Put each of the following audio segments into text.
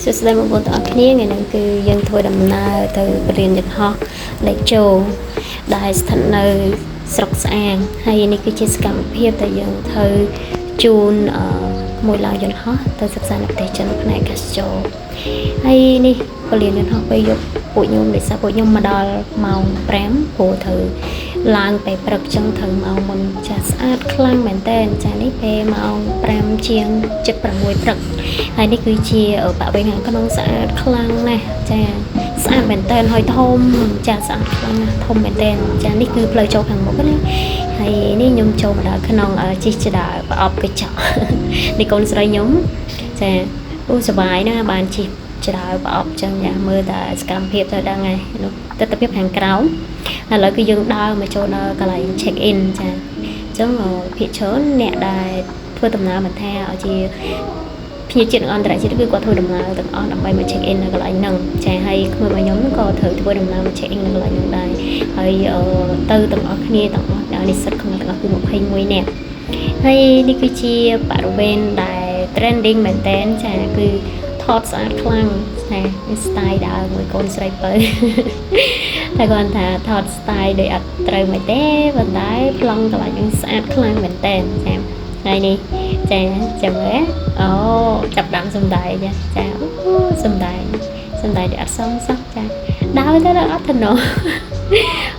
Sự sớm một buổi tối kia ngàyนั้นគឺយើងធ្វើដំណើរទៅរៀនយន្តហោះលេខចូលដែលស្ថិតនៅស្រុកស្អាងហើយនេះគឺជាសកម្មភាពដែលយើងធ្វើជូនមួយឡើងយន្តហោះទៅសិក្សានៅប្រទេសចិនផ្នែកអាកាសចរហើយនេះពលានយន្តហោះពេលយប់ពួកខ្ញុំដោយសារពួកខ្ញុំមកដល់ម៉ោង5ព្រោះត្រូវឡើងទៅព្រឹកចឹងត្រូវម៉ោងមុនចាស់ស្អាតខ្លាំងមែនតើចានេះពេលម៉ោង5ជាង7 6ព្រឹកហើយនេះគឺជាបរិវេណខាងក្នុងស្អាតខ្លាំងណាស់ចាស្អាតមែនតើហើយធំចាស្អាតខ្លាំងណាស់ធំមែនតើចានេះគឺផ្លូវចូលខាងមុខណាហើយនេះខ្ញុំចូលមកដល់ក្នុងជិះចដើប្រអប់កញ្ចក់នេះកូនស្រីខ្ញុំចាអូសុបាយណាស់បានជិះចដើប្រអប់ចឹងយ៉ាមើលតែសកម្មភាពទៅដឹងហើយនោះទស្សនវិជ្ជាខាងក្រោមឥឡូវគឺយើងដើរមកចូលដល់កន្លែង check in ចាអញ្ចឹងភាគច្រើនអ្នកដែលធ្វើដំណើរមិនថាឲ្យជាភ្ញៀវជាតិអន្តរជាតិគឺគាត់ធ្វើដំណើរទាំងអស់ដើម្បីមក check in នៅកន្លែងហ្នឹងចាហើយក្មួយរបស់ខ្ញុំក៏ត្រូវធ្វើដំណើរមក check in នៅកន្លែងហ្នឹងដែរហើយទៅទាំងអស់គ្នាទាំងអស់និស្សិតក្នុងទាំងអស់គឺ21នាក់ហើយនេះគឺជាបរិវេណដែល trending មែនតើចាគឺថតស្អាតខ្លាំងណា style ដើរមួយកូនស្រីបើតែគាត់ថាថត style ដូចអត់ត្រូវមែនទេប៉ុន្តែប្លង់កន្លែងហ្នឹងស្អាតខ្លាំងមែនតើចាហើយនេះចាចាំមើលអូចាប់ដើមសំដែងចាអូសំដែងដែលអត់សមសោះចាដើរទៅអត់ទៅណោះ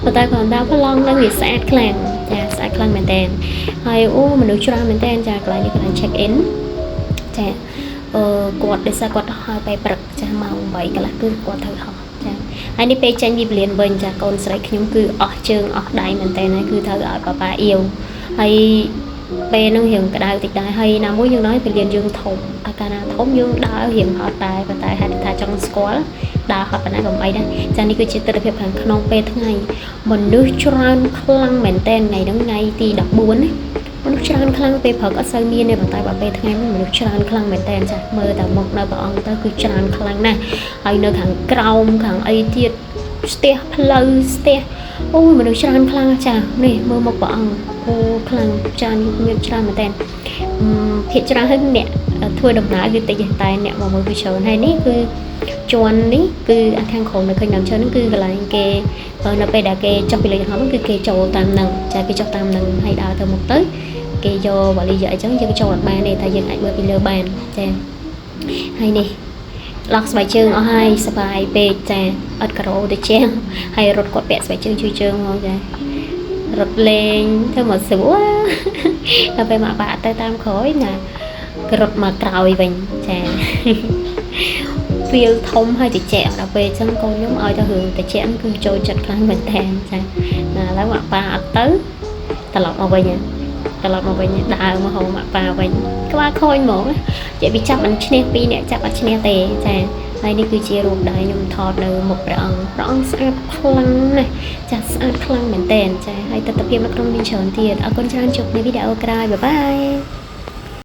ប៉ុន្តែគាត់ថាប្លង់ហ្នឹងវាស្អាតខ្លាំងចាស្អាតខ្លាំងមែនតើហើយអូមនុស្សច្រើនមែនតើចាកន្លែងនេះកន្លែង check in ចាគាត់ដោយសារគាត់ហៅទៅព្រឹកចាម៉ោង8កន្លះគឺគាត់ត្រូវហោះចាហើយនេះពេលចេញពីពលានវិញចាកូនស្រីខ្ញុំគឺអស់ជើងអស់ដៃមែនតើណាគឺត្រូវឲ្យប៉ាអៀវហើយពេលហ្នឹងរៀងក្តៅតិចដែរហើយណាមួយយើងnóiពលានយើងធំអាកាលណាធំយើងដើររៀងហត់ដែរប៉ុន្តែហេតុថាចង់ស្គាល់ដើរហត់ប៉ុណ្ណាក៏មិនអីដែរចានេះគឺជាទស្សនវិជ្ជាខាងក្នុងពេលថ្ងៃមនុស្សច្រើនខ្លាំងមែនតើថ្ងៃហ្នឹងថ្ងៃទី14ណាមនុស្សច្រើនខ្លាំងពេលព្រឹកអត់សូវមានទេប៉ុន្តែបើពេលថ្ងៃមនុស្សច្រើនខ្លាំងមែនតើចាមើលតែមុខនៅព្រះអង្គទៅគឺច្រើនខ្លាំងណាស់ហើយនៅខាងក្រោមខាងអីទៀតស្ទះផ្លូវស្ទះអូមនុស្សច្រើនខ្លាំងចានេះមើលមុខព្រះអង្គអូខ្លាំងច្រើនមានច្រើនមែនតើភាគច្រើនអ្នកធ្វើដំណើរគឺតិចតែអ្នកមកមើលគឺច្រើនហើយនេះគឺជាន់នេះគឺខាងក្រោមនៅឃើញដើមឈើហ្នឹងគឺកន្លែងគេនៅពេលដែលគេចុះពីលើយន្តហោះហ្នឹងគឺគេចូលតាមហ្នឹងចាគេចុះតាមហ្នឹងហើយដើរទៅមុខទៅគេយកវ៉ាលីយកអីចឹងយើងចូលអត់បានទេតែយើងអាចមើលពីលើបានចាហើយនេះឡោះស្បែកជើងអស់ហើយសបាយពេកចាអត់ក្រូទៅជាងហើយរត់គាត់ពាក់ស្បែកជើងជួយជើងមកចារត់លេងធ្វើមកស្រួលដល់ពេលមកបាក់ទៅតាមក្រោយណាក៏រត់មកក្រោយវិញចាវាលធំហើយតិចដល់ពេលអញ្ចឹងកូនខ្ញុំឲ្យទៅរឿងតិចគឺចូលចិត្តខ្លាំងមែនតើចាណាឥឡូវមកប៉ាអត់ទៅត្រឡប់មកវិញដើរមកហៅមកប៉ាវិញក្បាលខូចហ្មងចេះពីចាប់មិនឈ្នះ2អ្នកចាប់អត់ឈ្នះទេចាហើយនេះគឺជារូបដែលខ្ញុំថតនៅមុខព្រះអង្គស្អាតខ្លាំងណាស់ចាស្អាតខ្លាំងមែនតើចាហើយទស្សនវិជ្ជានៅក្នុងនេះច្រើនទៀតអរគុណច្រើនជួបនៅវីដេអូក្រោយបាយបាយ